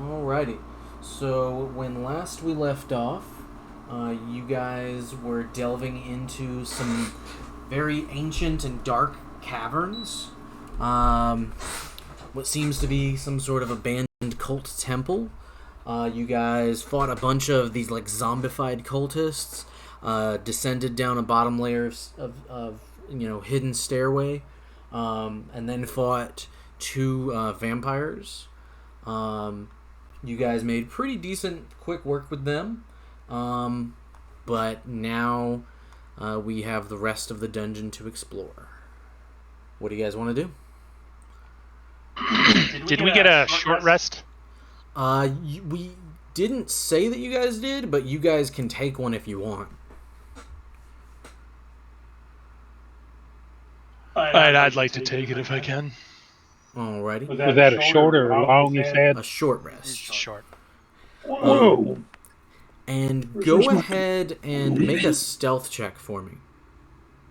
Alrighty. So when last we left off, you guys were delving into some very ancient and dark caverns. What seems to be some sort of abandoned cult temple. You guys fought a bunch of these like zombified cultists. Descended down a bottom layer of hidden stairway, and then fought two vampires. You guys made pretty decent quick work with them. But now we have the rest of the dungeon to explore. What do you guys want to do? Did we get a short rest? We didn't say that you guys did, but you guys can take one if you want. I'd like to take it if I can. Alrighty. Was that a short or long, you said? A short rest. Short. Whoa! And go ahead and make a stealth check for me.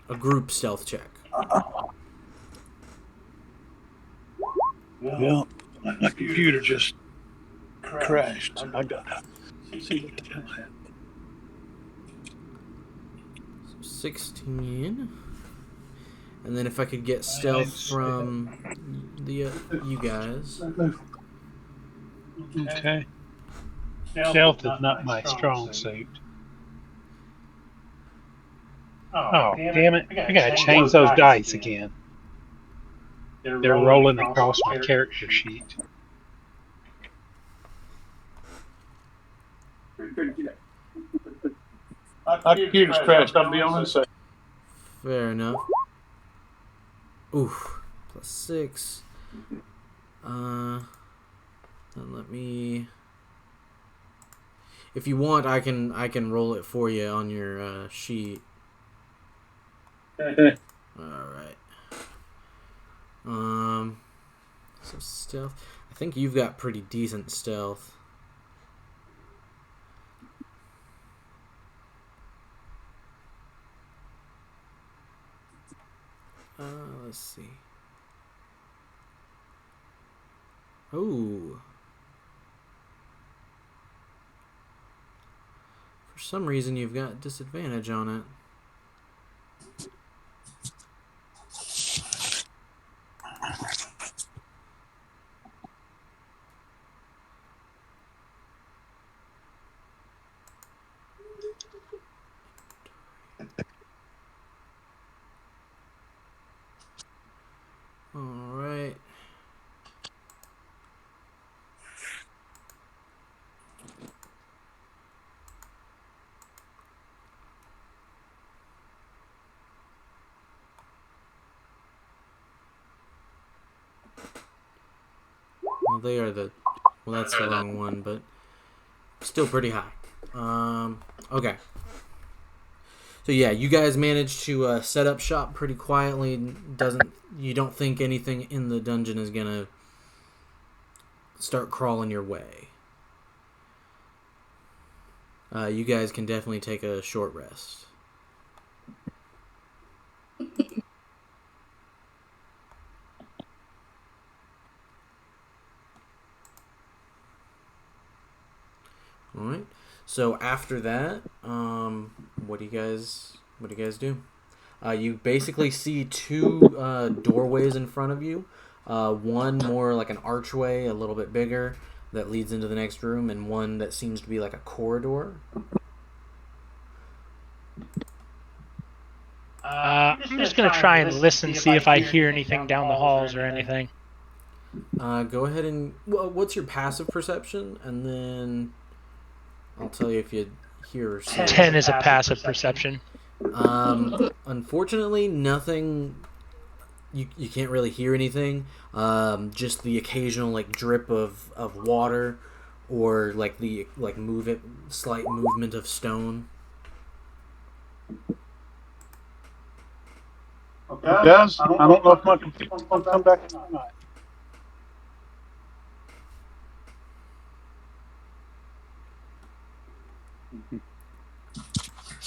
A group stealth check. Well, my computer just crashed. So I gotta see what the hell happened. 16. And then if I could get stealth from the you guys. Okay. Stealth is not my strong suit. Oh, damn it. I gotta change those dice again. They're rolling across my character sheet. My computer's crashed. I'll be on this side. Fair enough. Oof. +6. Then let me. If you want, I can roll it for you on your sheet. Okay. All right. So stealth. I think you've got pretty decent stealth. Let's see. Oh. For some reason, you've got disadvantage on it. Alright. Well, that's the wrong one, but still pretty high. Okay. So yeah, you guys managed to set up shop pretty quietly. You don't think anything in the dungeon is gonna start crawling your way. You guys can definitely take a short rest. All right. So after that, what do you guys do? You basically see two doorways in front of you. One more like an archway, a little bit bigger, that leads into the next room, and one that seems to be like a corridor. I'm just gonna try and listen, see if I hear anything down the halls or anything. Go ahead and what's your passive perception, and then I'll tell you if you hear or see. 10 is a passive perception. Unfortunately, nothing. You can't really hear anything. Just the occasional like drip of water, or like the slight movement of stone. It does. I don't know if my computer's going to come back or not.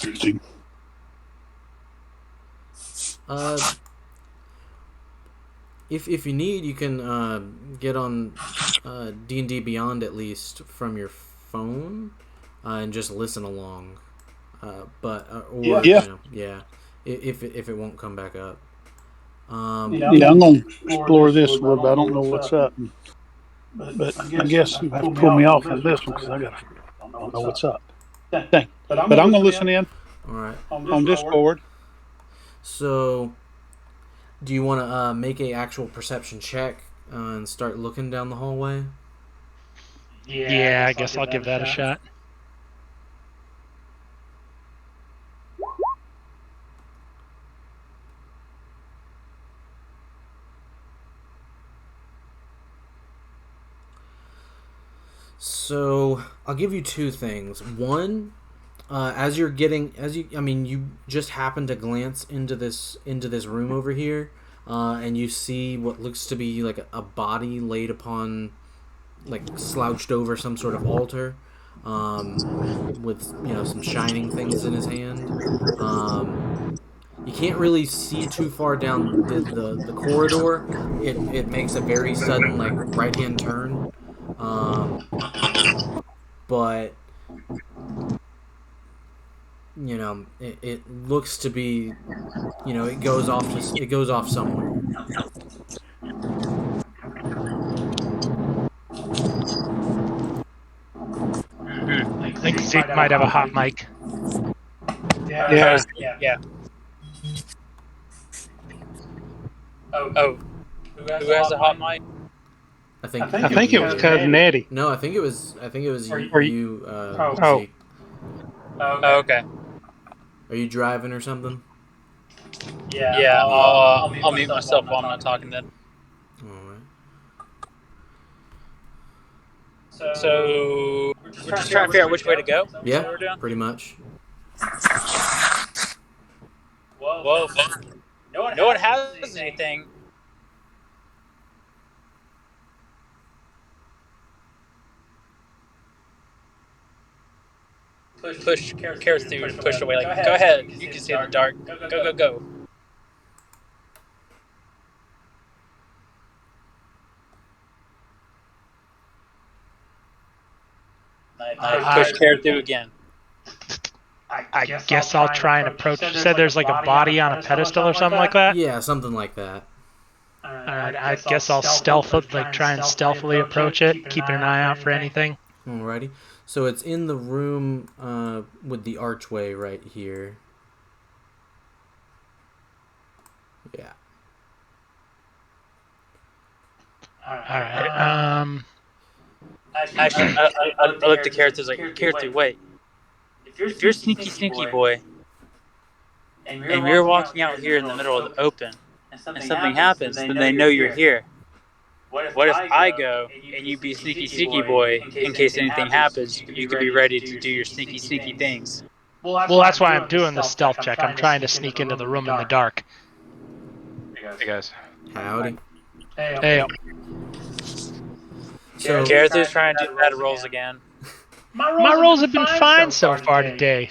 Interesting. If you need, you can get on D&D Beyond at least from your phone and just listen along. Or Yeah. yeah, if it won't come back up. Yeah, I'm gonna explore this a little bit. I don't know what's up, but I guess you have to pull me off of this one because I don't know what's up. Dang. But I'm gonna listen in All right. on Discord. So, do you want to make a actual perception check and start looking down the hallway? Yeah, I guess I'll give that a shot. So I'll give you two things. One, you just happen to glance into this room over here, and you see what looks to be like a body laid upon, like slouched over some sort of altar, with some shining things in his hand. You can't really see too far down the corridor. It makes a very sudden like right hand turn. But it looks to be, it goes off somewhere. I think Zeke might have a hot mic. Yeah. Oh, who has a hot mic? I think it was Cousin Eddie. No, I think it was Or you. Oh. Zeke. Oh, okay. Are you driving or something? Yeah, I'll mute myself while I'm not talking then. All right. So we're just trying to figure out which way to go. Yeah, pretty much. Well, no one has anything. Push carrots through and push away. Like, go ahead. You can see in the dark. Go. Push carrot through again. I guess I'll try and approach. You said there's like a body on a pedestal or something like that? Yeah, something like that. Alright, I guess I'll try and stealthily approach it, keeping an eye out for anything. Alrighty. So it's in the room with the archway right here. Yeah. Alright, Actually, I looked at carrots. I was like, carrots, wait. If you're sneaky boy, and you're walking out here in the middle of the open, and something happens, then they know you're here. What if I go and you be sneaky boy in case anything happens? You could be ready to do your sneaky things. well, that's why I'm doing the stealth check. I'm trying to sneak into the room in the dark. Hey guys. Howdy. Hey, So Carrots is trying to do bad rolls again. my rolls have been fine so far today.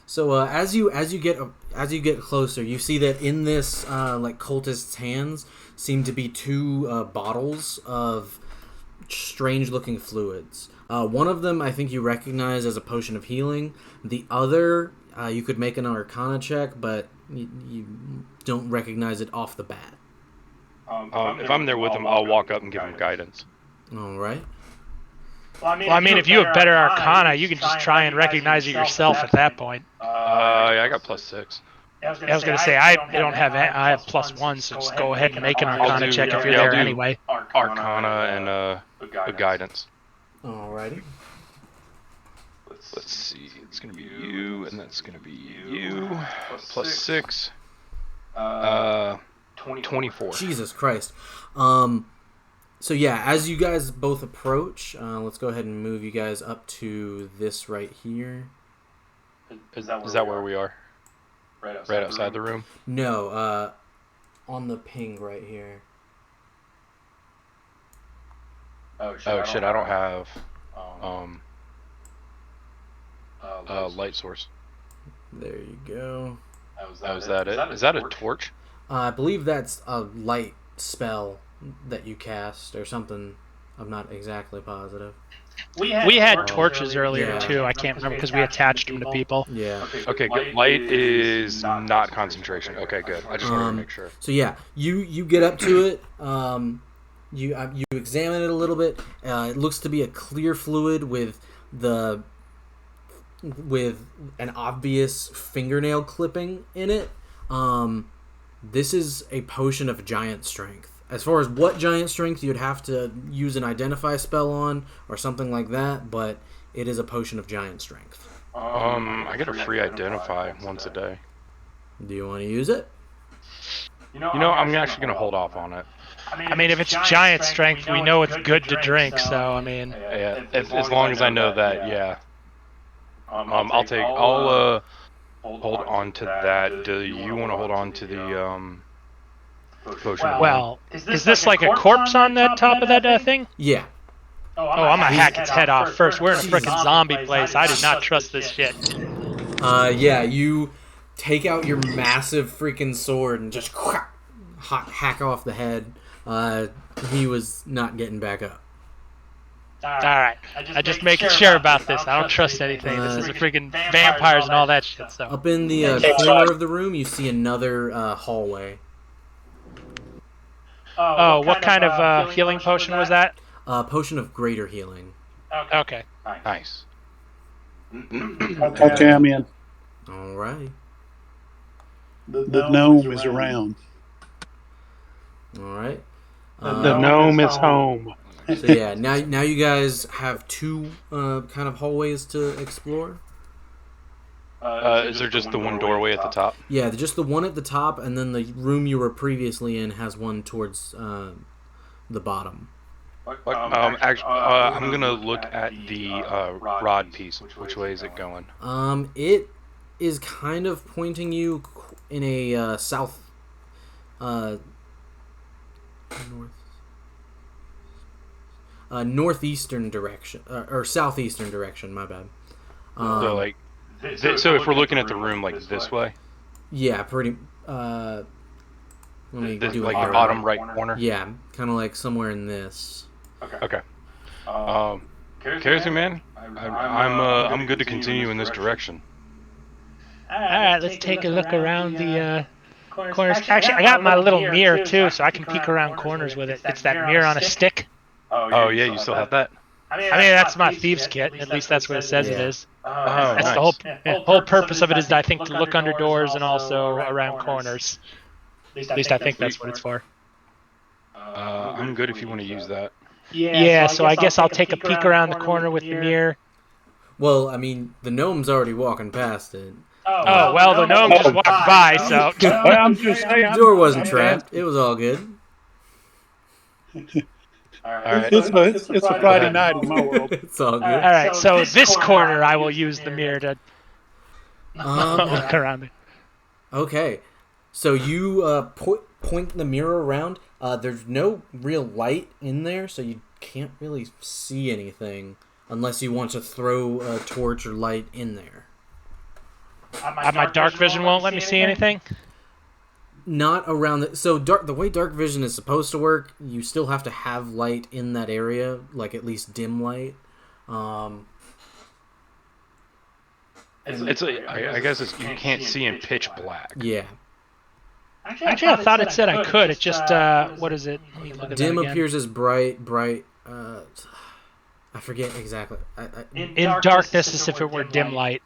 So as you get closer, you see that in this like cultist's hands seem to be two bottles of strange looking fluids. One of them I think you recognize as a potion of healing. The other you could make an Arcana check, but you don't recognize it off the bat. If I'm there with him, I'll walk up and give him guidance. All right. Well, I mean, if you have better Arcana, you can just try and recognize it yourself at that point. Yeah, I got +6. I was gonna say I have +1, so just go ahead and make an Arcana check if you're there anyway. Arcana and a guidance. Alrighty. Let's see. It's gonna be you, and that's gonna be you. +6. 24. Jesus Christ. So yeah, as you guys both approach, let's go ahead and move you guys up to this right here. Is that where we are? Right outside the room? No, on the ping right here. Oh shit, I don't have light source. There you go. Oh, is that it? Is that a torch? I believe that's a light spell that you cast or something. I'm not exactly positive. We had torches earlier Yeah. too. I can't remember because we attached them to people. Yeah. Okay, good. Light is not concentration. Okay, good. I just wanted to make sure. So yeah, you get up to it. You examine it a little bit. It looks to be a clear fluid with an obvious fingernail clipping in it. This is a potion of giant strength. As far as what giant strength, you'd have to use an identify spell on or something like that, but it is a potion of giant strength. I get a free identify once a day. Do you want to use it? I'm actually going to hold off on it. I mean, if it's giant strength, we know it's good to drink. So I mean, Yeah, as long as I know that, yeah. I'll hold on to that. Do you want to hold on to the potion? well, is this like a corpse on the top of that thing? Yeah. Oh, I'm gonna hack its head off first. We're in a frickin' zombie place. I do not trust this shit. Yeah, you take out your massive freaking sword and just hack off the head. He was not getting back up. All right, I just making sure about this. I don't trust anything. This is a freaking vampires and all that shit. So Up in the corner of the room, you see another hallway. Oh, what kind of healing potion was that? Potion of greater healing. Okay. Nice. Okay, I'm in. All right. The gnome is around. All right. The gnome is home. So yeah, now you guys have two kind of hallways to explore. Is there just the one doorway at the top? Yeah, just the one at the top, and then the room you were previously in has one towards the bottom. I'm gonna look at the rod piece. Which way is it going? It is kind of pointing you in a south, northeastern direction, or southeastern direction. My bad. So if we're looking at the room like this way, yeah, pretty. Let me do like it the bottom right corner. Yeah, kind of like somewhere in this. Okay. Careful, man. I'm good to continue in this direction. All right, let's take a look around the corners. Actually, I got my little mirror too, so I can peek around corners with it. It's that mirror on a stick. Oh yeah, you still have that? I mean, that's my thieves kit. At least that's what it says it is. Oh, That's nice. the whole purpose of it is, I think, to look under doors and also around corners. At least I think that's what it's for. I'm good if you want to use that. Yeah, so I guess I'll take a peek around the corner with the mirror. Well, I mean, the gnome's already walking past it. Oh, well, the gnome just walked by, so... Well, I'm just saying. The door wasn't trapped. It was all good. All right. It's a Friday night in my world. It's all good. All right, so this corner I will use the mirror to look around it. Okay, so you point the mirror around. There's no real light in there, so you can't really see anything unless you want to throw a torch or light in there. My dark vision won't let me see anything? Not around the way dark vision is supposed to work, you still have to have light in that area, like at least dim light. I guess you can't see in pitch black. Yeah. Actually, I thought it said I could. It just, what is it? Let me look at Dim that again. appears as bright, I forget exactly. In darkness as if it were dim light.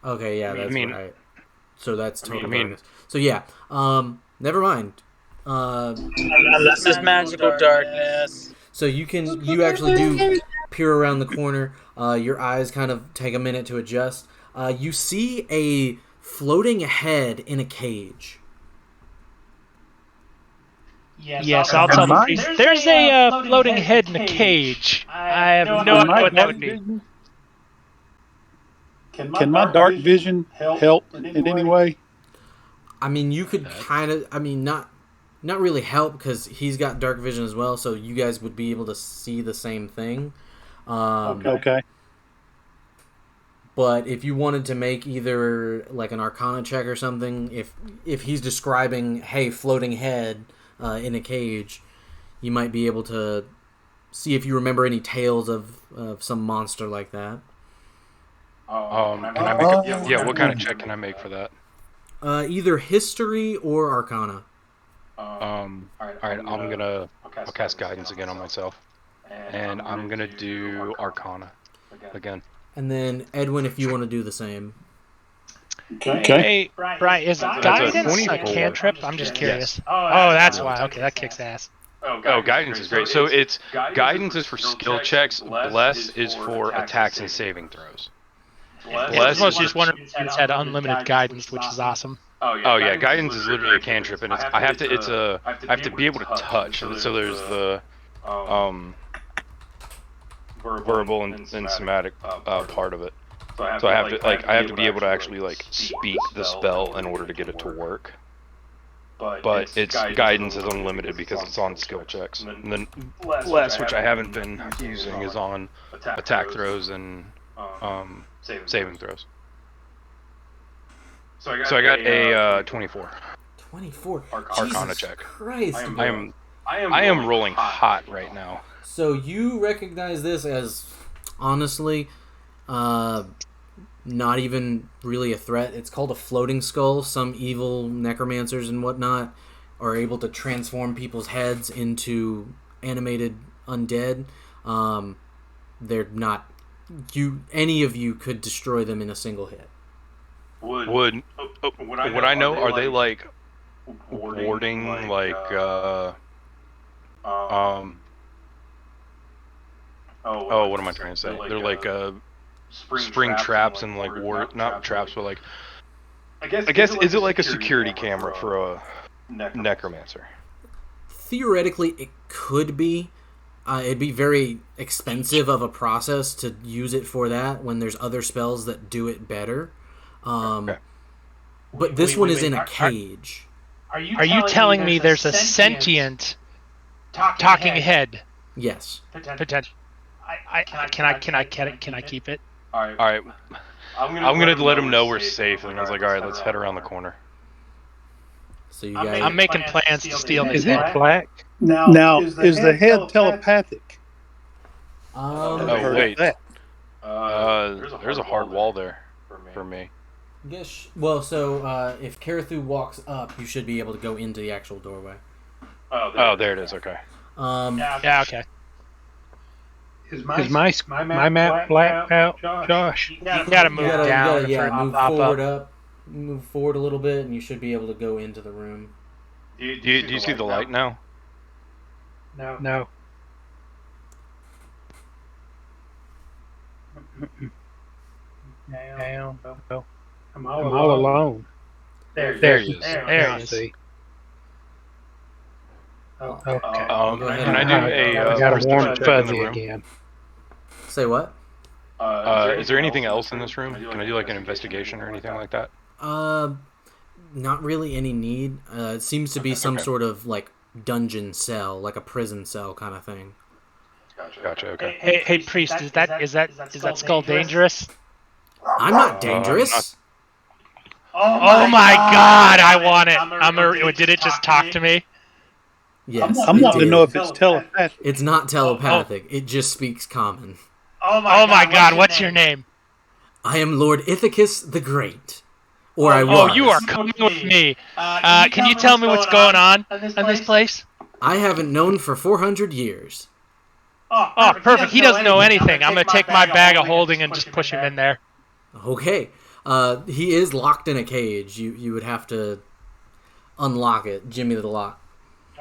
Okay, yeah, that's right. So that's total mean- darkness. So yeah, never mind. This is magical darkness. So you actually do peer around the corner. Your eyes kind of take a minute to adjust. You see a floating head in a cage. Yes, I'll tell the priest. There's a floating head in a cage. I have no idea what that would be. Can my dark vision help in any way? I mean, you could kind of. I mean, not really help because he's got dark vision as well. So you guys would be able to see the same thing. Okay. But if you wanted to make either like an Arcana check or something, if he's describing, hey, floating head in a cage, you might be able to see if you remember any tales of some monster like that. Can I make what kind of check can I make for that? Either history or Arcana. All right, I'll cast guidance again on myself, and I'm gonna do Arcana again. And then Edwin, if you want to do the same. Okay. Hey, Brian, is That's a guidance a 24. cantrip? I'm just curious. Yes. Oh, that's why. Okay, that kicks ass. Oh, guidance is great. So it's guidance is for skill checks. Bless is for attacks and saving throws. I was just wondering if you just had unlimited guidance, which is awesome. Oh yeah, guidance is literally a cantrip, and I have to be able to touch. So there's the verbal and somatic part of it. So I have to be able to actually like speak the spell in order to get it to work. But its guidance is unlimited because it's on skill checks. And then Bless, which I haven't been using, is on attack throws and saving throws. So I got a 24. 24. Arcana Jesus check. Christ. I am rolling hot right now. So you recognize this as, honestly, not even really a threat. It's called a floating skull. Some evil necromancers and whatnot are able to transform people's heads into animated undead. They're not... Any of you could destroy them in a single hit. Would I know? Are they like warding like what am I trying to say? They're like spring traps and like ward, not traps, but like I guess is it like a security camera for a necromancer? Theoretically, it could be. It'd be very expensive of a process to use it for that when there's other spells that do it better. Okay. But this one is in a cage. Are you telling me there's a sentient talking head? Yes. Potential. Can I keep it? All right. I'm gonna let him know we're safe, and I was like, all right, let's head around the corner. So you guys. I'm making plans to steal his Is head. it black? Now, is the head telepathic? Oh wait. There's a hard wall there for me. Yes. Well, so if Karathu walks up, you should be able to go into the actual doorway. Oh, there it is. Okay. Yeah. Okay. Is my map blacked out, Josh? You gotta move down. Move forward a little bit, and you should be able to go into the room. Do you see the light now? No. Now. I'm all alone. There he is. There he is. See. Go Okay. ahead Can I do I a got a perception warm check in the fuzzy room? again. Say what? Is there anything else in this room? Can I do like an investigation or anything like that? Not really any need. It seems to be some sort of like dungeon cell, like a prison cell kind of thing. Gotcha. Okay. Hey, priest, is that skull dangerous? I'm not dangerous. Oh my God, I want it. Did it just talk to me? Yes. I'm it wanting to did. know if it's telepathic. It's not telepathic. It just speaks common. Oh my God, what's your name? I am Lord Ithacus the Great. Or I was. Oh, you are coming with me. Can you tell me what's going on in this place? I haven't known for 400 years. Oh, perfect. He doesn't know anything. I'm going to take my bag of holding and just push him in there. Okay. He is locked in a cage. You would have to unlock it. Jimmy the lock.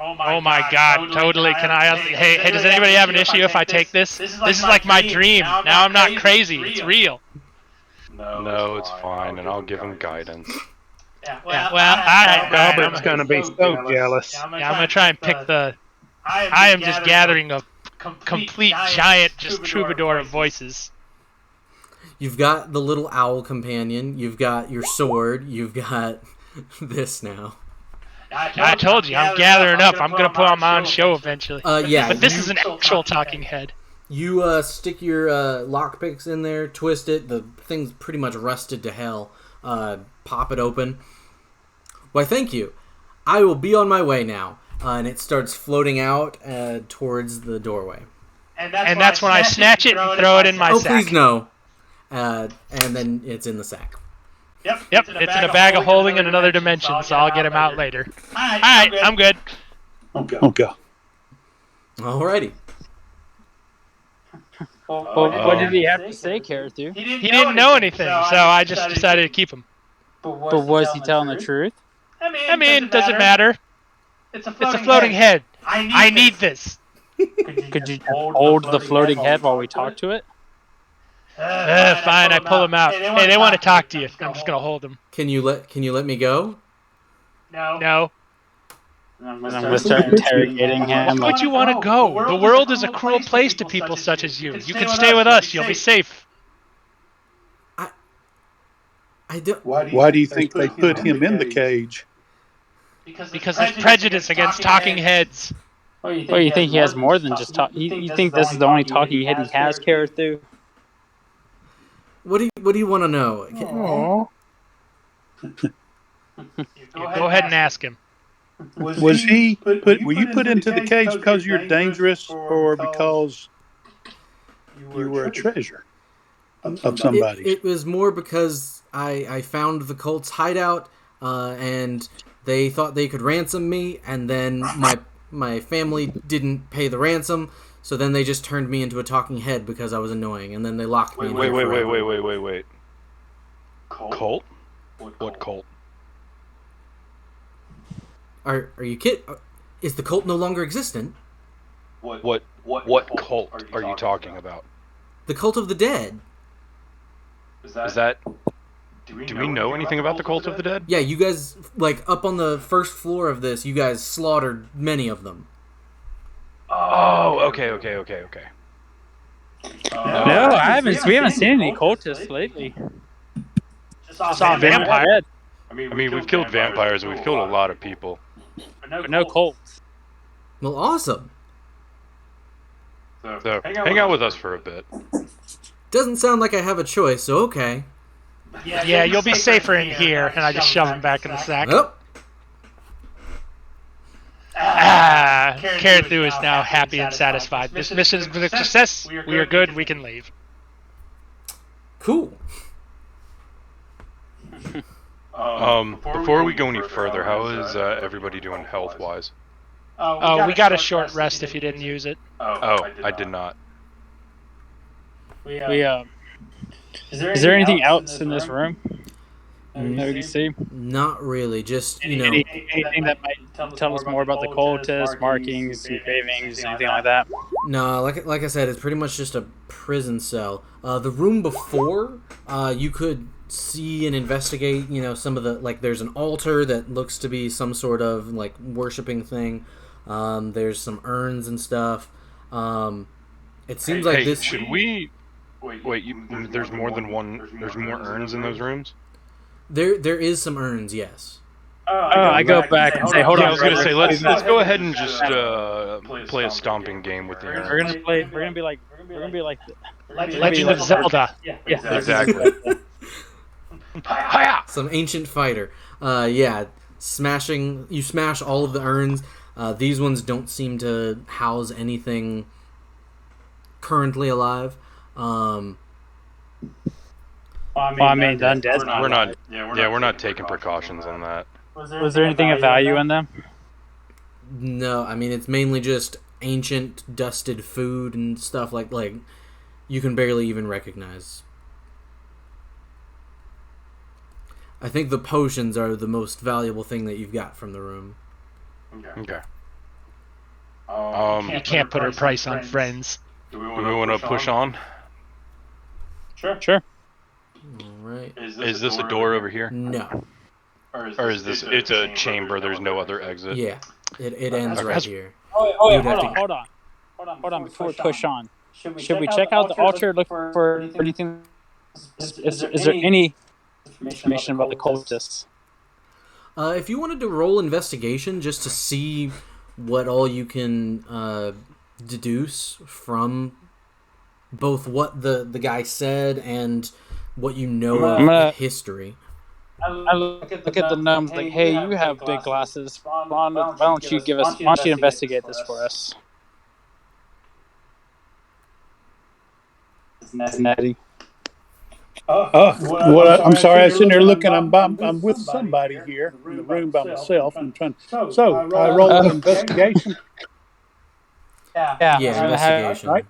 Oh my God, totally. Can I? Hey, does anybody have an issue if I take this? This is like my dream. Now I'm not crazy. It's real. No, it's fine, and I'll give him guidance. Well, all right. Robert's going to be so jealous. Yeah, I'm going to try and pick the... I am just gathering a complete giant just troubadour of voices. You've got the little owl companion. You've got your sword. You've got this now. I told you, I'm gathering up. I'm going to put on my own show eventually. Yeah. But this is an actual talking head. You stick your lockpicks in there, twist it. The thing's pretty much rusted to hell. Pop it open. Why, thank you. I will be on my way now. And it starts floating out towards the doorway. And that's when I snatch it and throw it in my sack. Oh, please no. And then it's in the sack. Yep, it's in a bag of holding in another dimension, so I'll get him out later. Alright, I'm good. Okay. Alrighty. Well, what did he have to say, Caratu? He didn't know anything, so I just decided to keep him. But was he telling the truth? I mean, doesn't matter. It's a floating head. I need this. Could you hold the floating head while we talk to it? Fine, I pull him out. Hey, they want to talk to you. I'm just gonna hold him. Can you let me go? No. I'm gonna start interrogating him. Why would you want to go? The world is a cruel place to people such as you. You can stay with us. You'll be safe. I don't. Why do you think they put him in the cage? Because there's prejudice against talking heads. Well, you think he has more than just talk? You think this is the only talking head he has, Caratu? What do you want to know? Go ahead and ask him. Was he were you put into the cage because you're dangerous or because you were a treasure of somebody? It was more because I found the cult's hideout, and they thought they could ransom me, and then my family didn't pay the ransom, so then they just turned me into a talking head because I was annoying, and then they locked me in there forever. Wait. Cult? What cult? Are you kidding? Is the cult no longer existent? What cult are you talking about? The cult of the dead. Is that... Do we know anything about the cult of the dead? Yeah, you guys, like, up on the first floor of this, you guys slaughtered many of them. Oh, okay. No, we haven't seen any cultists lately. Just saw a vampire. I mean, we've killed vampires and we've killed a lot of people. But no cults. Well, awesome. So, hang out with us for a bit. Doesn't sound like I have a choice, so okay. Yeah, you'll be safer in here, and I just shove him back in the sack. Oh. Caratu is now happy and satisfied. This mission is a success. We are good. We can leave. Cool. Before we go any further, how is everybody doing health-wise? Oh, we got a short rest if you didn't use it. Oh, I did not. Is there anything else in this room that we can see? Not really, just, Anything that might tell us more about the cultists, markings, engravings, anything like that? No, like I said, it's pretty much just a prison cell. The room before, you could see and investigate, some of the, like, there's an altar that looks to be some sort of, like, worshipping thing. There's some urns and stuff. It seems like this... Should we... Wait, there's more than one... There's more urns in those rooms? There is some urns, yes. I go back and say, hold on. I was gonna say, let's go ahead and just play a stomping game with the urns. We're gonna be like Legend of Zelda. Yeah. Exactly. Hiya! Some ancient fighter. You smash all of the urns. These ones don't seem to house anything currently alive. Well, I mean, the Undead. We're not taking precautions on that. Was there anything of value in them? No, I mean, it's mainly just ancient, dusted food and stuff like you can barely even recognize. I think the potions are the most valuable thing that you've got from the room. Okay. You can't put a price on friends. Do we want to push on? Sure. Alright. Is this a door over here? No. Or is this... It's a chamber, there's no other exit? Yeah. It ends right here. Oh, hold on. Before we push on, should we check out the altar, look for anything? Is there any information about the cultists? If you wanted to roll investigation just to see what all you can deduce from both what the guy said and what you know of history. I look at the gnomes like, hey, you have big glasses. Why don't you investigate this for us? Natty. I'm sorry. I was sitting there looking. I'm with somebody here in the room by myself. I'm trying. So I roll an investigation. Yeah, Investigation. Right.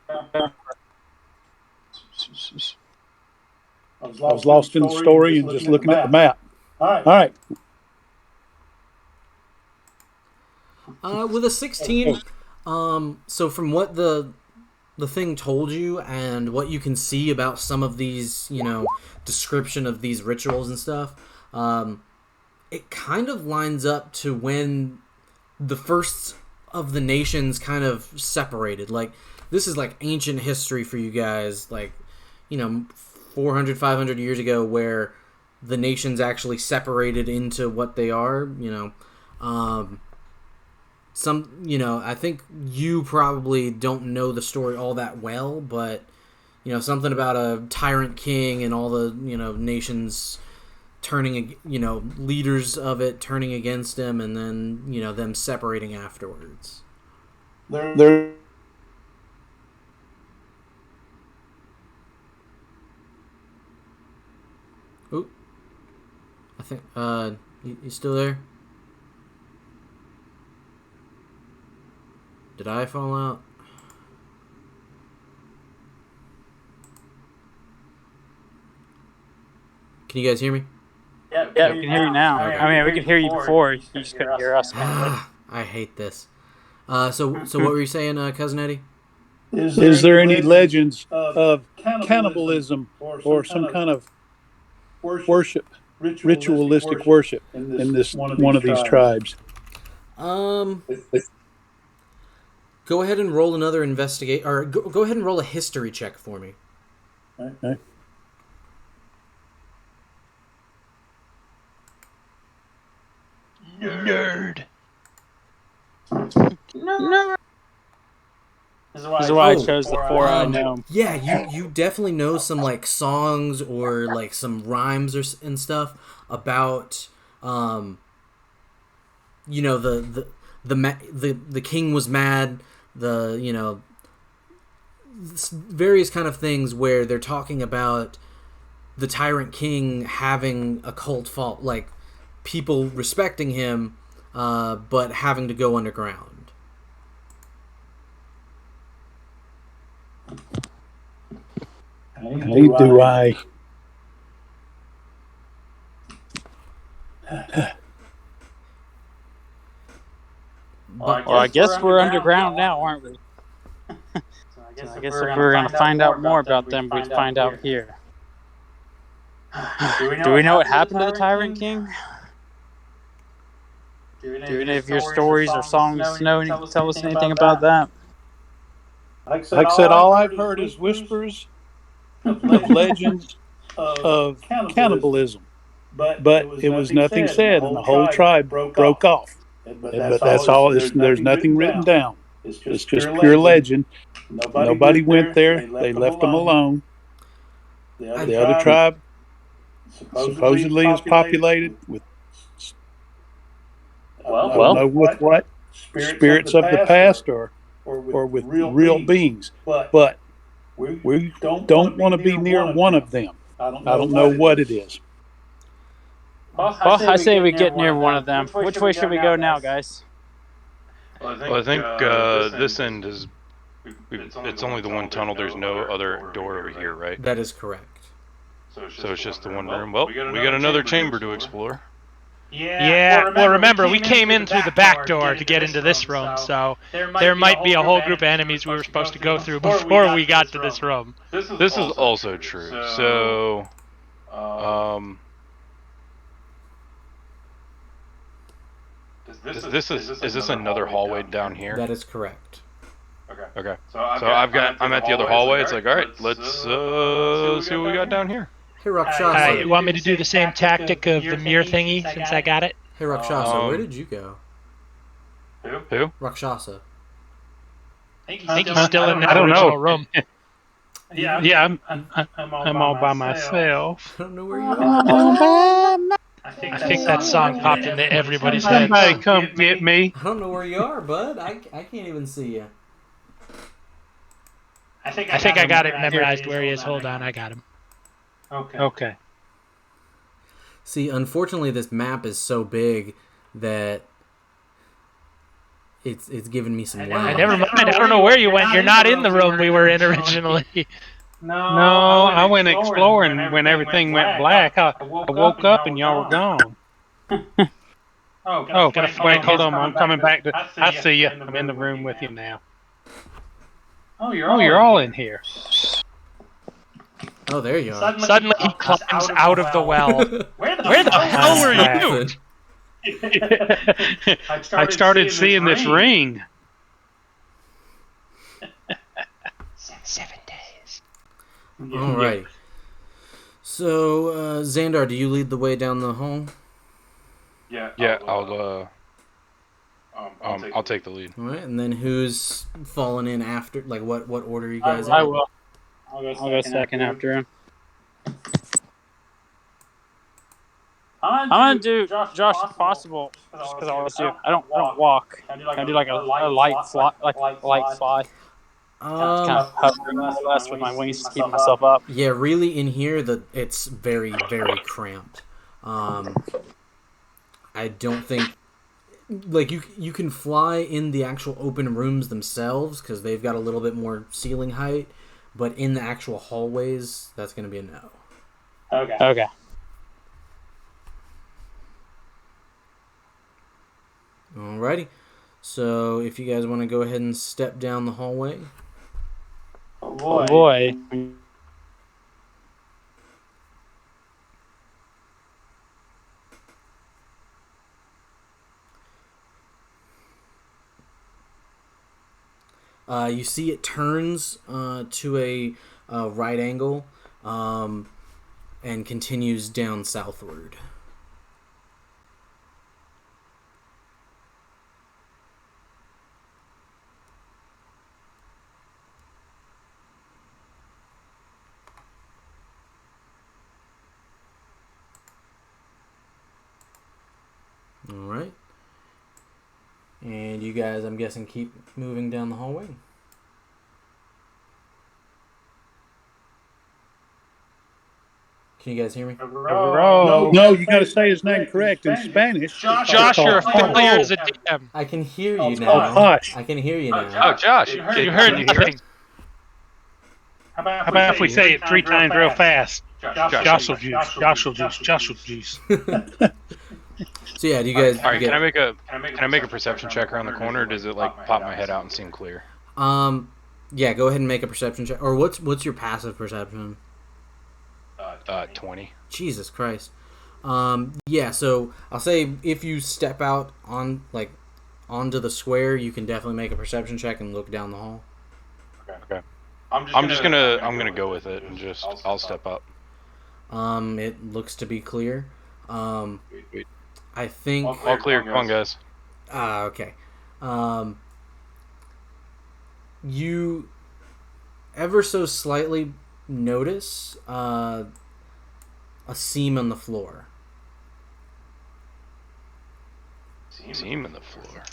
I was lost in the story and just looking at the map. All right. With a 16, so from what the thing told you and what you can see about some of these, description of these rituals and stuff, it kind of lines up to when the first of the nations kind of separated. Like, this is like ancient history for you guys, like, 400, 500 years ago, where the nations actually separated into what they are, I think you probably don't know the story all that well, but, something about a tyrant king and all the, nations turning, leaders of it turning against him, and then, them separating afterwards. There. Ooh. I think, you still there? Did I fall out? Can you guys hear me? Yeah, we can hear you now. Okay. I mean, we could hear you before. You just couldn't hear us. I hate this. So what were you saying, Cousin Eddie? Is there any legends of cannibalism or some kind of worship, ritualistic worship in this one of these tribes? Go ahead and roll another investigate, or go ahead and roll a history check for me. Okay. Nerd. No. This is why I chose the 4 I know. Yeah, you definitely know some like songs or like some rhymes and stuff about the king was mad, various kind of things where they're talking about the tyrant king having a cult fault, like people respecting him, but having to go underground. Hey, do I? Well, I guess we're underground now, aren't we? So I guess if we're going to find out more about them, we'd find out here. Do we know what happened to the Tyrant King? Do any of your stories or songs tell us anything about that? Like I said, all I've heard is whispers of legends of cannibalism. But it was nothing said, and the whole tribe broke off. But that's all. There's nothing written down. It's just pure legend. Nobody went there. They left them alone. The other tribe supposedly is populated with, I don't know with what, spirits of the past or with real beings. But we don't want to be near one of them. I don't know what it is. Well, I say we get near one of them. Which way should we go now, guys? Well, I think this end is. It's only the one tunnel. There's no other door over here, right? That is correct. So it's just the one room. Well, we got another chamber to explore. Yeah. Well, remember, we came in through the back door to get into this room, so there might be a whole group of enemies we were supposed to go through before we got to this room. This is also true. So, is this another hallway down here? That is correct. Okay. So I'm at the other hallway. It's like, all right, let's see what we got down here. Hey, Rakshasa. You want me to do the same tactic of the mirror thingy since I got it? Hey, Rakshasa, where did you go? Who? Rakshasa. I think he's still in that original room. Yeah, I'm all by myself. I don't know where you are. I think that song popped into everybody's head. Somebody come get me. I don't know where you are, bud. I can't even see you. I think I got it memorized where he is. Hold on, I got him. Okay. See, unfortunately, this map is so big that it's giving me some lag. Never mind. I don't know where you went. You're not in the room we were in originally. No, I went exploring when everything went black. I woke up and y'all were gone. Oh, wait, hold on. I'm coming back to. I see you. I'm in the room with you now. Oh, you're all in here. Oh, there you are. Suddenly he climbs out of the well. Where the hell were you? I started seeing this ring. 7 days. All right. So, Xandar, do you lead the way down the hall? Yeah, I'll take the lead. All right, and then who's falling in after? Like, what order are you guys in? I will. I'll go second after him. I'm gonna do Josh if possible, just because I always do. I don't walk. Can I do like a light fly, light fly? Kind of hovering more or less with my wings, just keeping myself up. Yeah, really, in here, it's very, very cramped. I don't think like you can fly in the actual open rooms themselves because they've got a little bit more ceiling height, but in the actual hallways, that's going to be a no. Okay. Alrighty. So if you guys want to go ahead and step down the hallway. Oh boy. You see it turns to a right angle and continues down southward. All right. And you guys, I'm guessing, keep moving down the hallway. Can you guys hear me? No, you got to say his name correct in Spanish. Josh, you're a failure as a DM. I can hear you now. Hush. I can hear you now. Oh, Josh, You heard nothing. How about if we say it 3 times real fast? Joshel juice. So yeah, do you guys? All right, can I make a perception check around the corner? Or does it like pop my head out and seem clear? Yeah, go ahead and make a perception check. Or what's your passive perception? 20. Jesus Christ. Yeah, so I'll say if you step out onto the square, you can definitely make a perception check and look down the hall. Okay. I'm gonna go with it and I'll step up. It looks to be clear. Wait. I think All clear. Come on, guys. Okay. You ever so slightly notice a seam on the floor. Seam in the floor.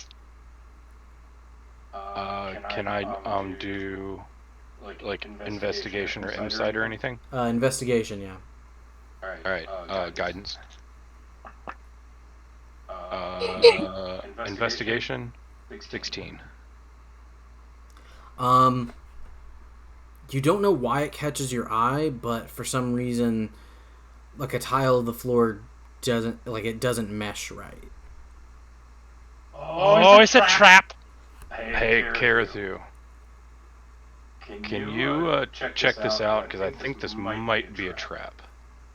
Can I do like investigation or insight or anything? Investigation, yeah. All right. Guidance. Investigation. 16. You don't know why it catches your eye, but for some reason, like a tile of the floor doesn't mesh right. Oh, it's a trap. Hey, Karathu. Can you check this out? Because I think this might be a trap.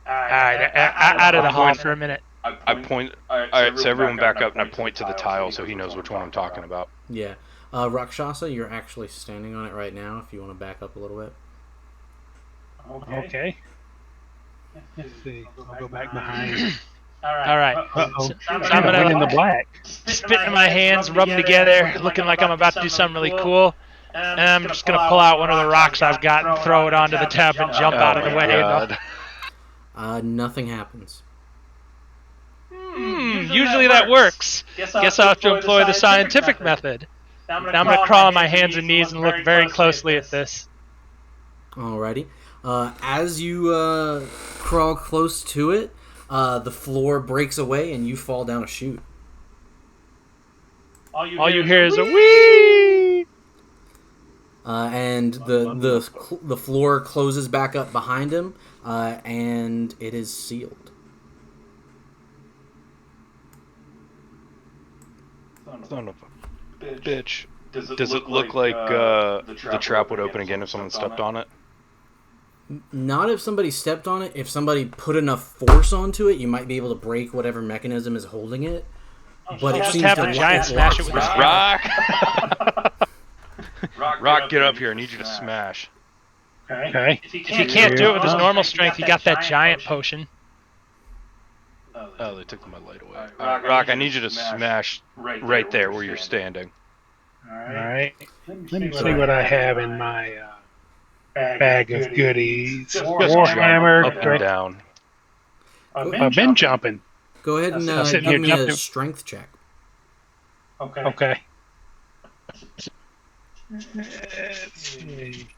Alright, out of the hall for a minute. I point. Alright, so everyone back up, and I point to the tile so he knows which one I'm talking about. Yeah. Rakshasa, you're actually standing on it right now if you want to back up a little bit. Okay. Let's see. I'll go back behind. Alright. Uh-oh. So I'm gonna in the black. spit in my hands, rub them together, looking like I'm about to do something really cool. And I'm just gonna pull out one of the rocks I've got and throw it onto the tub and jump out of the way. God. Nothing happens. Usually that works. Guess I'll have to employ the scientific method. Now I'm gonna crawl on my hands and knees and look very closely at this. Alrighty. As you crawl close to it, the floor breaks away and you fall down a chute. All you hear is a whee! And the floor closes back up behind him, and it is sealed. Son of a bitch. Does it look like the trap would open again if someone stepped on it? Not if somebody stepped on it. If somebody put enough force onto it, you might be able to break whatever mechanism is holding it. But it seems have to the giant smash it with his Rock! Rock, get up here. I need you to smash. Okay. If he can't do it with his normal strength, he got that giant potion. Oh, they took my light away. Rock, I need you to smash right there where you're standing. Alright. Let me see what I have in my bag of goodies. Warhammer. Up and down. I've been jumping. Go ahead and sitting give here me a jumping. strength check. Okay. Let's see.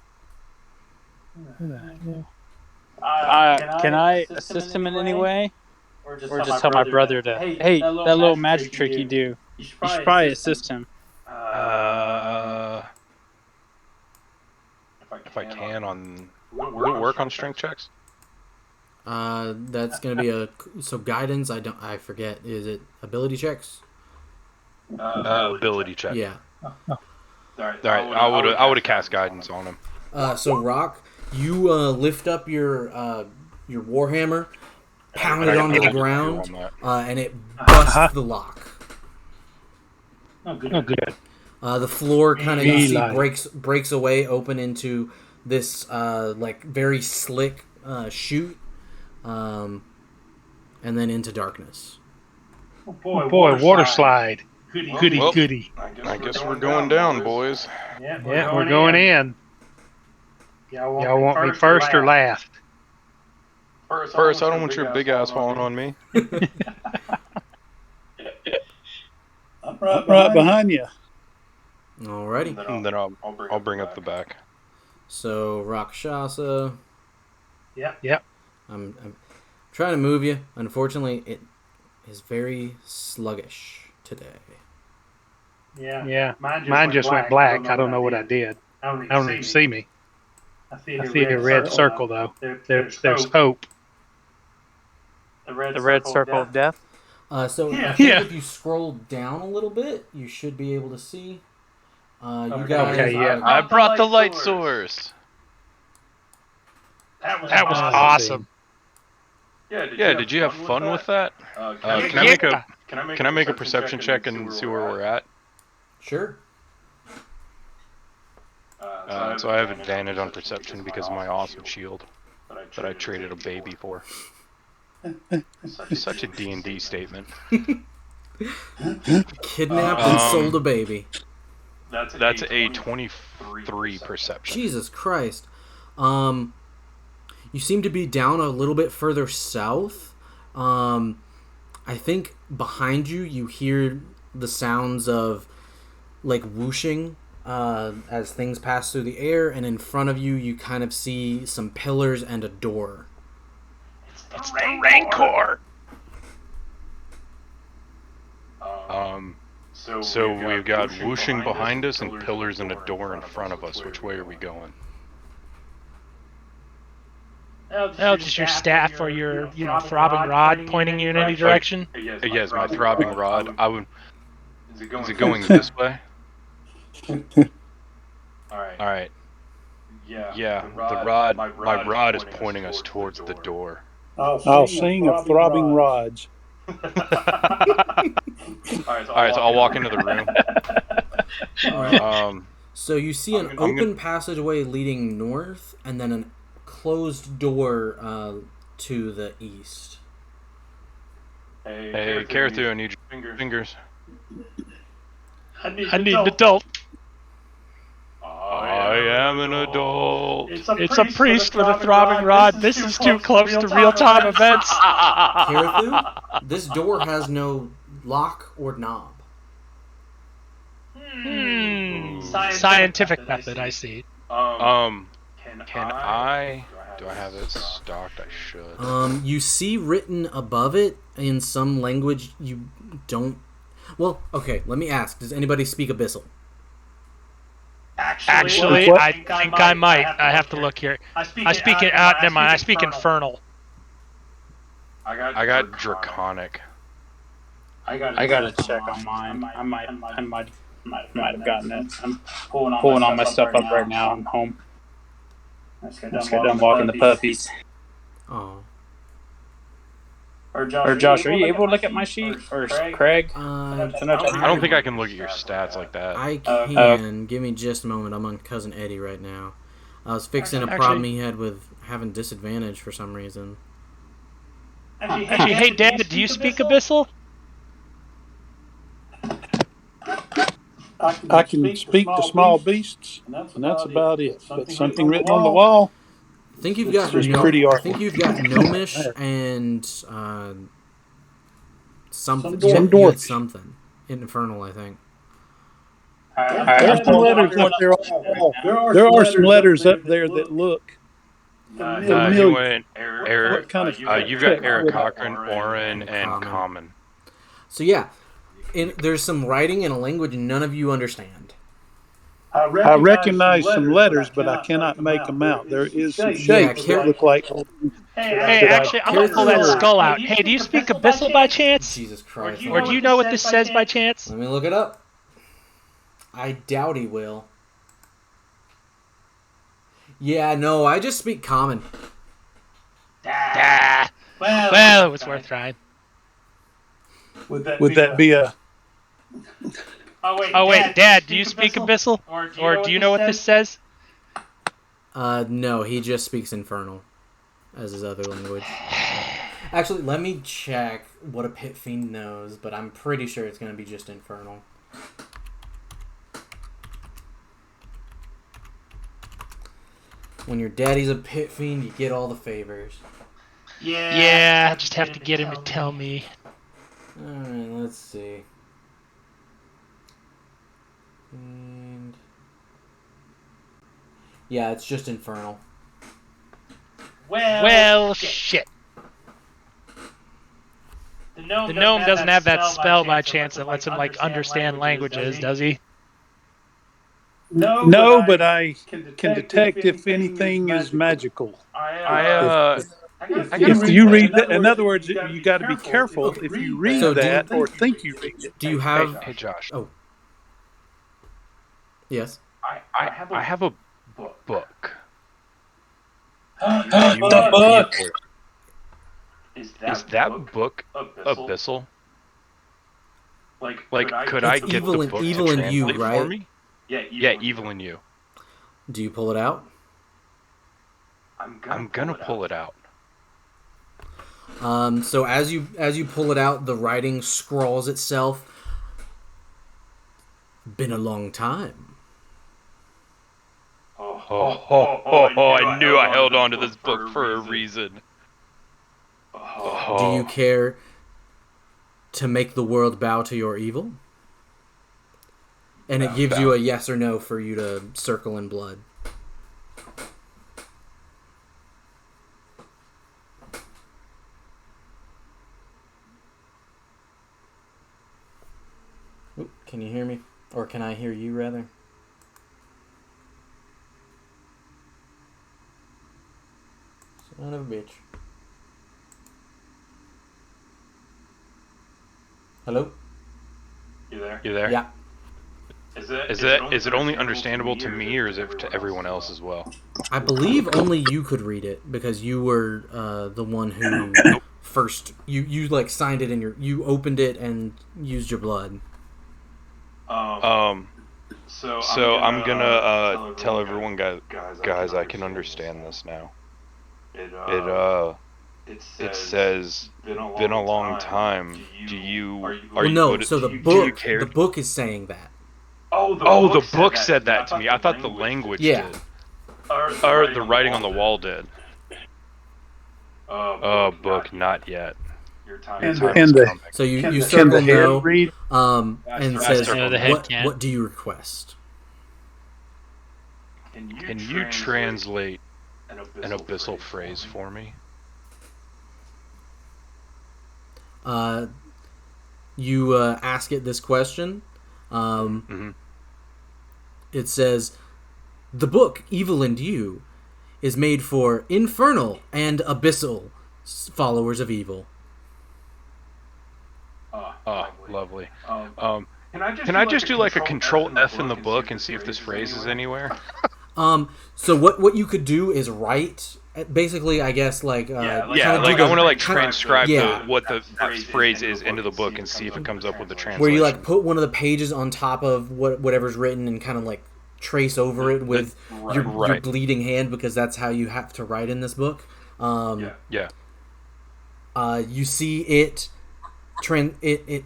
Can I assist him in any way? Or just tell my brother to, hey, that little magic trick you do, you should probably assist him. If I can on... Will it work on strength checks? That's gonna be so guidance. I forget. Is it ability checks? Ability check. Yeah. Alright, I would have cast guidance on him. So Rock, you lift up your warhammer, pound it onto the ground, and it busts the lock. Oh, good. The floor kind of, you see, breaks away, open into this like very slick chute, and then into darkness. Oh boy, water slide. Goody. I guess we're going down, boys. Yeah, we're going in. Y'all want me first or last? First, I don't want your big ass falling on me. I'm right behind you. Alrighty. And then I'll bring up the back. So Rakshasa. Yep. I'm trying to move you. Unfortunately, it is very sluggish today. Yeah. Mine just went black. I don't know what I did. I don't even see me. I see a red circle though. There's hope. The red circle of death? So I think if you scroll down a little bit, you should be able to see. You guys. Okay, yeah. I brought the light source. That was awesome. Yeah, did you have fun with that? Can I make a perception check and see where we're at? Sure. So I have advantage on perception because of my awesome shield that I traded a baby for. Such a D&D statement. Kidnapped and sold a baby. That's a 23 perception. Jesus Christ. You seem to be down a little bit further south. I think behind you, you hear the sounds of like whooshing as things pass through the air, and in front of you, you kind of see some pillars and a door. It's the Rancor! So we've got whooshing behind us and pillars and a door in front of us. Which way are we going? Just your staff or your throbbing rod pointing you in any direction? Yes, my throbbing rod. Is it going this way? Alright. Yeah, my rod is pointing us towards the door. I'll sing of throbbing rods. Alright, so I'll walk into the room. So you see an open passageway leading north, and then a closed door to the east. Hey, Karathu, I need your fingers. I need an adult. I am an adult. It's a priest with a throbbing rod. This is too close to real-time events. Karathu, this door has no lock or knob. Scientific method, I see. Can I? Do I have it stocked? I should. You see written above it in some language you don't. Well, okay. Let me ask. Does anybody speak Abyssal? Actually, I think I might. I have to look here. I speak it. Never mind. I speak Infernal. I got Draconic. I gotta check on mine. I might have gotten it. I'm pulling all my stuff up right now. I'm home. Let's get done walking the puppies. Oh. Or Josh, are you able to look at my sheet? Or Craig? I don't think I can look at your stats like that. I can. Give me just a moment. I'm on Cousin Eddie right now. I was fixing a problem he had with having disadvantage for some reason. Actually, hey, Dad, do you speak Abyssal? I can speak to small beasts, and that's about it. But something written on the wall. I think you've got Gnomish and something. Some You had something Infernal, I think. There are some letters up there on the wall. There are some letters up there that look familiar. You went Eric. What kind of You've got Eric Cochran, Orin, and Common. So yeah, there's some writing in a language none of you understand. I recognize some letters, but I cannot make them out. There is some shapes that look like. Hey, actually, I'm gonna pull that skull out. Hey, do you speak Abyssal by chance? Jesus Christ! Or do you know what this says by chance? Let me look it up. I doubt he will. Yeah, no, I just speak Common. Well, it was worth trying. Would that be a? Oh wait, Dad, do you speak Abyssal? Or do you know what this says? No, he just speaks Infernal as his other language. Actually, let me check what a Pit Fiend knows, but I'm pretty sure it's going to be just Infernal. When your daddy's a Pit Fiend, you get all the favors. Yeah, I just have to get him to tell me. Alright, let's see. And yeah, it's just Infernal. Well, shit. The gnome doesn't have that spell by chance that lets him, like, understand languages, does he? No, but I can detect if anything is magical. If you read that, in other words, you got to be careful if you read that or think you read it. Do you have? Hey Josh. Oh. Yes. I have a book. The book. Is that book Abyssal? Like, could I get the book evil to in you, translate right? for me? Yeah, evil in you. Do you pull it out? I'm gonna pull it out. So as you pull it out, the writing scrawls itself. Been a long time. I knew I held on to this book for a reason. Do you care to make the world bow to your evil? And it gives you a yes or no for you to circle in blood. Oop, can you hear me? Or can I hear you, rather? Son of a bitch. Hello? You there? Yeah. Is it only understandable to me, or is it to everyone else as well? I believe only you could read it because you were the one who first you like signed it in you opened it and used your blood. So I'm gonna tell everyone, guys, I can understand this now. It says been a long time. Do you? So the book is saying that. Oh, the book said that to me. I thought the language Yeah. did. Or the writing on the wall did. Book, not yet. Your time is coming. So you Can circle the head no, read? and it says, No, the head what can't. do you request? Can you translate an abyssal phrase for me? You ask it this question. It says, the book, Evil and You, is made for infernal and abyssal followers of evil. Lovely. Can I just do like a Control F in the book and see if this phrase is anywhere? So what you could do is write, basically, I guess, like... I want to like transcribe what the phrase is into the book and see if it comes up with the translation. Where you like put one of the pages on top of whatever's written and kind of like trace over it with your bleeding hand, because that's how you have to write in this book. You see it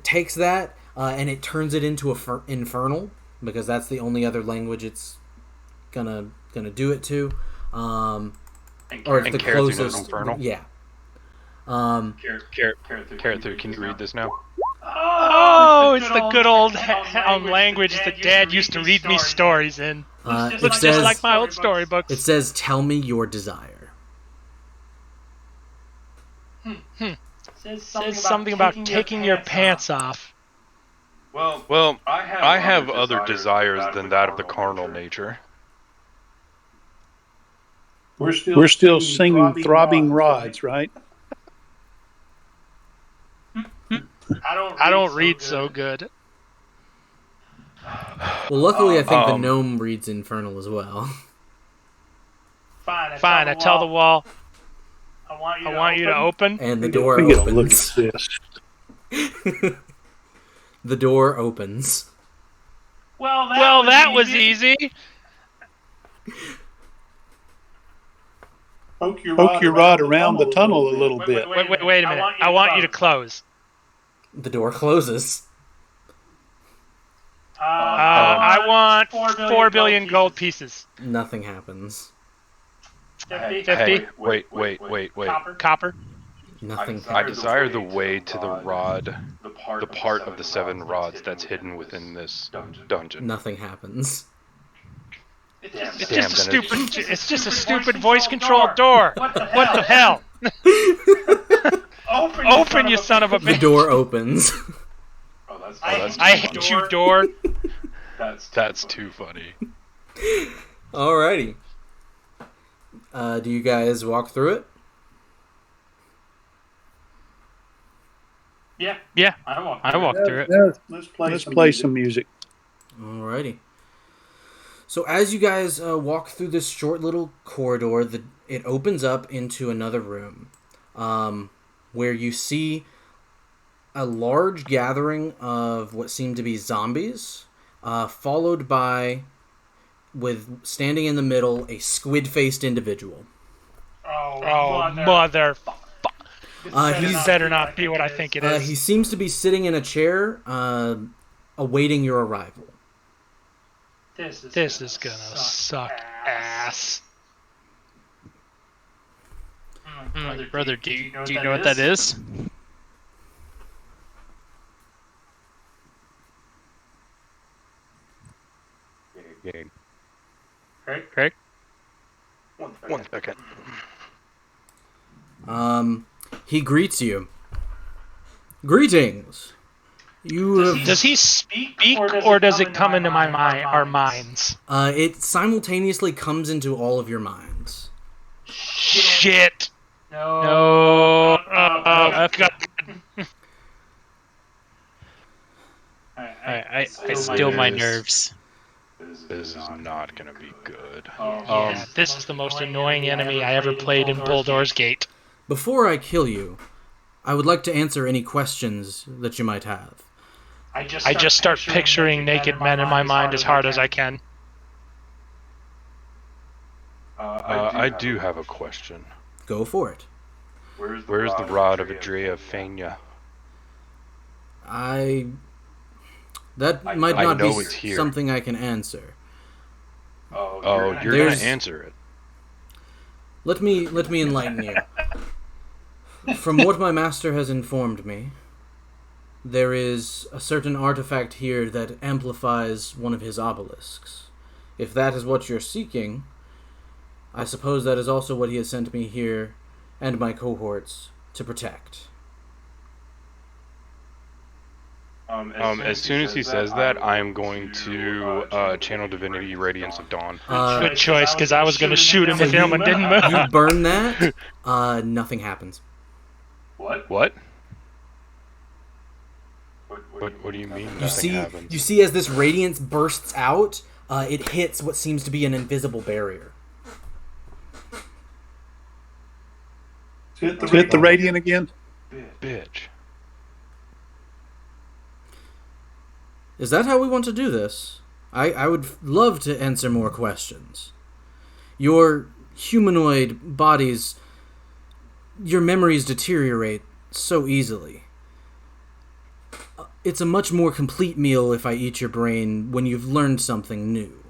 takes that and it turns it into infernal, because that's the only other language it's gonna do it to, or it's the closest. Infernal? Yeah. Carrot, can you read this now? Oh, it's the good old language that Dad used to read me stories in. Looks just like my old storybooks. It says, "Tell me your desire." Says something about taking your pants off. Well, I have other desires than that of the carnal nature. We're still singing Throbbing Rods, right? I don't read so good. Well, luckily, I think the gnome reads infernal as well. Fine, I tell the wall, I want you to open. And the door opens. Look at this. The door opens. Well, that was easy. Poke your rod around the tunnel a little bit. Wait a minute. I want you to close. The door closes. I want 4 billion gold pieces. Nothing happens. 50? Hey, wait. Copper? Nothing I happens. desire the way to the rod, the part of the 7 rods that's hidden within this dungeon. Nothing happens. It's just a stupid voice-controlled door. What the hell? Open, you son of a bitch. The door opens. I hate you, door. That's too funny. Alrighty. Do you guys walk through it? Yeah. I walked through it. Let's play some music. Alrighty. So as you guys walk through this short little corridor, it opens up into another room, where you see a large gathering of what seem to be zombies, followed by, with standing in the middle, a squid-faced individual. Oh, mother. He better not be what I think it is. He seems to be sitting in a chair, awaiting your arrival. This is gonna suck ass. Brother, do you know what that is? Craig? 1 second. He greets you. Greetings. Does he speak, or does it come into our minds? It simultaneously comes into all of your minds. Shit. No. God. I still my nerves. This is not gonna be good. This is the most annoying enemy I ever played in Bulldor's Gate. Before I kill you, I would like to answer any questions that you might have. I just start picturing naked men in my mind as hard as I can. I do have a question. Go for it. Where's the rod of Adria Fania? That might I not be know it's here. something I can answer. Oh, you're There's- gonna answer it. Let me enlighten you. From what my master has informed me, there is a certain artifact here that amplifies one of his obelisks. If that is what you're seeking, I suppose that is also what he has sent me here and my cohorts to protect. As soon as he says that, I am going to channel Divinity Radiance of Dawn. Good choice, because I was going to shoot him if anyone didn't move. You burn that, nothing happens. What? What do you mean? Nothing happens? You see as this radiance bursts out, it hits what seems to be an invisible barrier. Hit the radiant again. Bitch. Is that how we want to do this? I would love to answer more questions. Your humanoid bodies, your memories deteriorate so easily. It's a much more complete meal if I eat your brain when you've learned something new.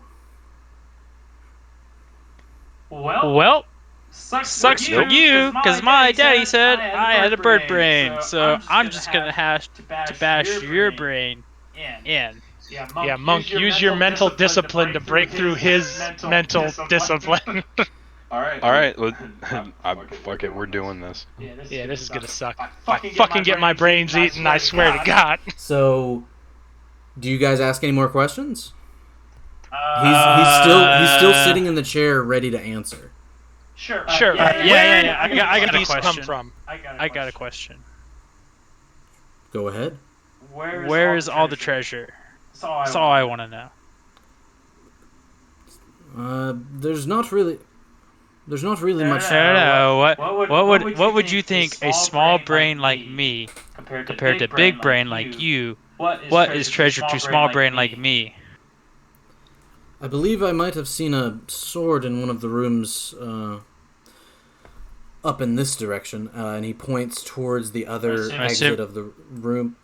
Well, sucks for you, because my daddy said I had a bird brain, so I'm just gonna have to bash your brain in. Yeah, Monk, use your mental discipline to break through his mental discipline. All right, fuck it, we're doing this. Yeah, this is gonna suck. If I fucking get my brains eaten, I swear to God. So, do you guys ask any more questions? He's still sitting in the chair, ready to answer. Sure. Yeah. I got a these question. come from? I got a question. Go ahead. Where is all the treasure? That's all I want to know. There's not really much. I don't know. What would you think a small brain like me compared to big brain like you? What is treasure to small brain like me? I believe I might have seen a sword in one of the rooms up in this direction, and he points towards the other exit of the room,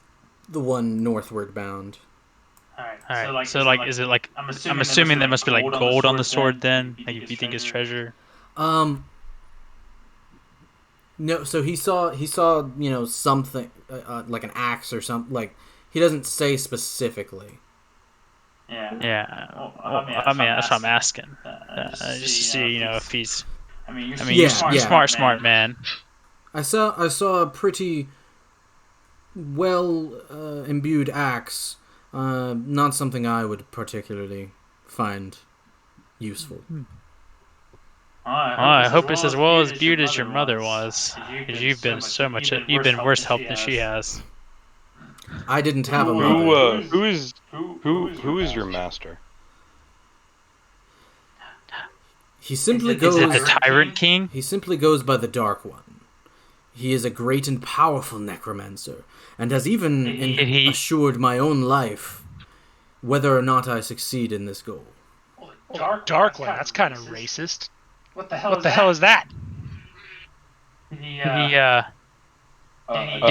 the one northward bound. Alright, so is it like, I'm assuming there must be like gold on the sword then? Like if you think it's treasure? No, so he saw, something, like an axe or something, like, he doesn't say specifically. Yeah. I mean, that's what I'm asking. Just to see, if he's... you're smart man. I saw a pretty well imbued axe. Not something I would particularly find useful. I hope it's as well as imbued as your mother was, because you've been worse help than she has. I didn't have a mother. Who is your master? He simply Is goes. it the Tyrant King? He simply goes by the Dark One. He is a great and powerful necromancer, and has even assured my own life whether or not I succeed in this goal. Dark One, that's kind of racist. What the hell is that? Did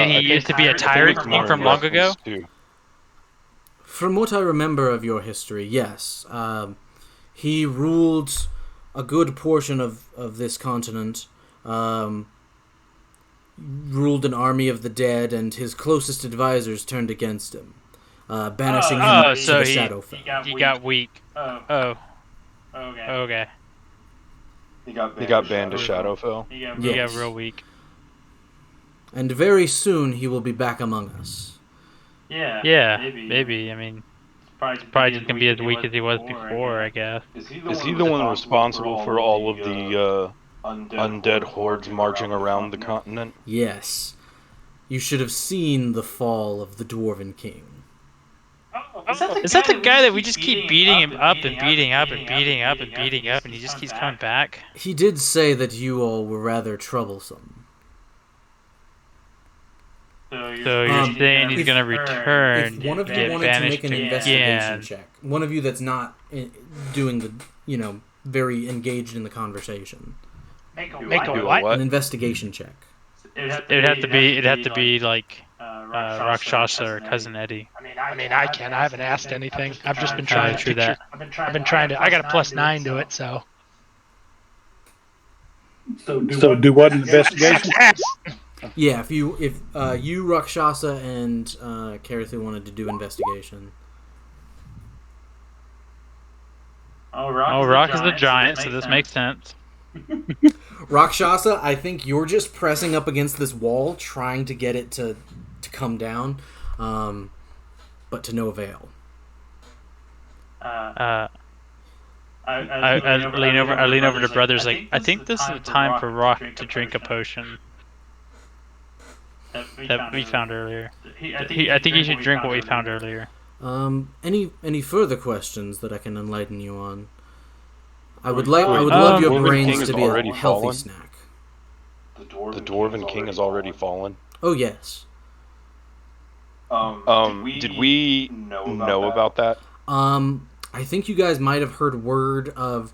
he used to be a Tyrant King from long ago? From what I remember of your history, yes. He ruled a good portion of this continent, ruled an army of the dead, and his closest advisors turned against him, banishing him to the Shadowfell. He got weak. Oh. Okay. He got banned to Shadowfell? He got real weak. And very soon he will be back among us. Yeah, maybe. I mean, probably just gonna be as weak as he was before, I guess. Is he the one responsible for all of the undead hordes marching around the continent? Yes. You should have seen the fall of the Dwarven King. Is that the guy that we just keep beating him up and beating up and beating up and beating up, and he just keeps coming back? He did say that you all were rather troublesome. So you're saying he's gonna return? If one of you get wanted to make banished an investigation again. check, one of you that's not doing the, very engaged in the conversation, Make a what? an investigation check. It'd have to be like Rakshasa or Cousin Eddie. I mean, I can. I haven't asked anything. I've just been trying to picture. I've been trying to. I got a +9 to it, so. So do what investigation? Yeah, if you Rakshasa and Karathu wanted to do investigation. Oh, Rock is the giant, so this makes sense. Rakshasa, I think you're just pressing up against this wall, trying to get it to come down, but to no avail. I lean over to brothers like, I think this is the time for Rock to drink a potion that we found earlier. I think he should drink what we found earlier. Any further questions that I can enlighten you on? I would love your brains to be a healthy snack. The Dwarven King has already fallen. Oh yes. Did we know about that? I think you guys might have heard word of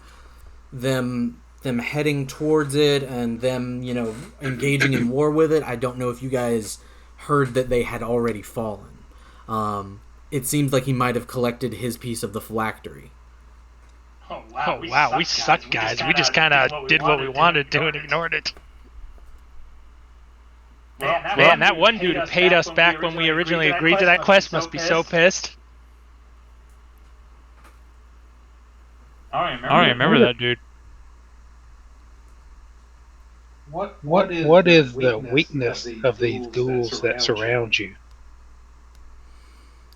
them heading towards it and them, engaging in war with it. I don't know if you guys heard that they had already fallen. It seems like he might have collected his piece of the philactery. Oh wow, we suck, guys. We just kind of did what we wanted to and ignored it. Man, that one dude who paid us back when we originally agreed to that quest must be so pissed. I don't remember that dude. What is the weakness of these ghouls that surround you?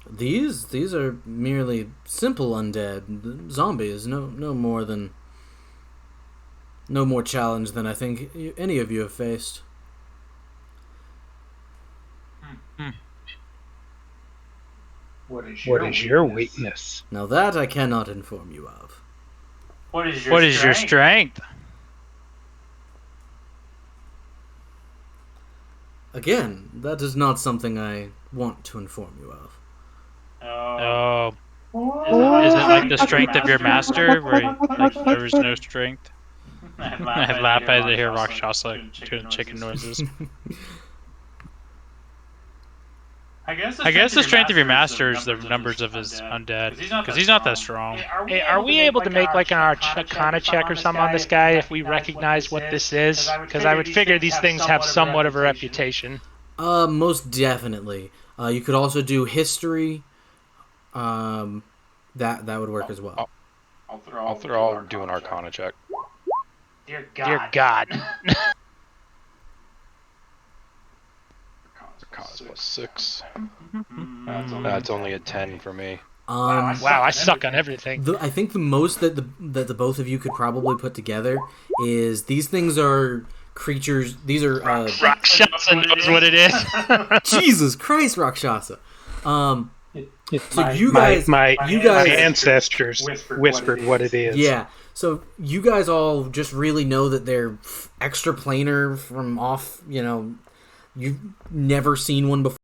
These are merely simple undead zombies. No more challenge than I think any of you have faced. What is your weakness? Now that I cannot inform you of. What is your strength? Again, that is not something I want to inform you of. Oh. Is it like the strength of your master, where there is no strength? I have laughed as I hear Rakshasa doing chicken noises. I guess the strength of your master is the numbers of his undead, because he's not that strong. Hey, are we able to make like an Arcana check or something on this guy if we recognize what this is? Because I would figure these things have somewhat of a reputation. Most definitely. You could also do history. That would work as well. I'll do an Arcana check. Dear God. Arcana's +6. That's only a 10 for me. Wow, I suck on everything. I think the most that the both of you could probably put together is these things are creatures. These are Rakshasa knows what it is. Jesus Christ, Rakshasa. So my ancestors whispered what it is. Yeah. So you guys all just really know that they're extraplanar from off. You've never seen one before.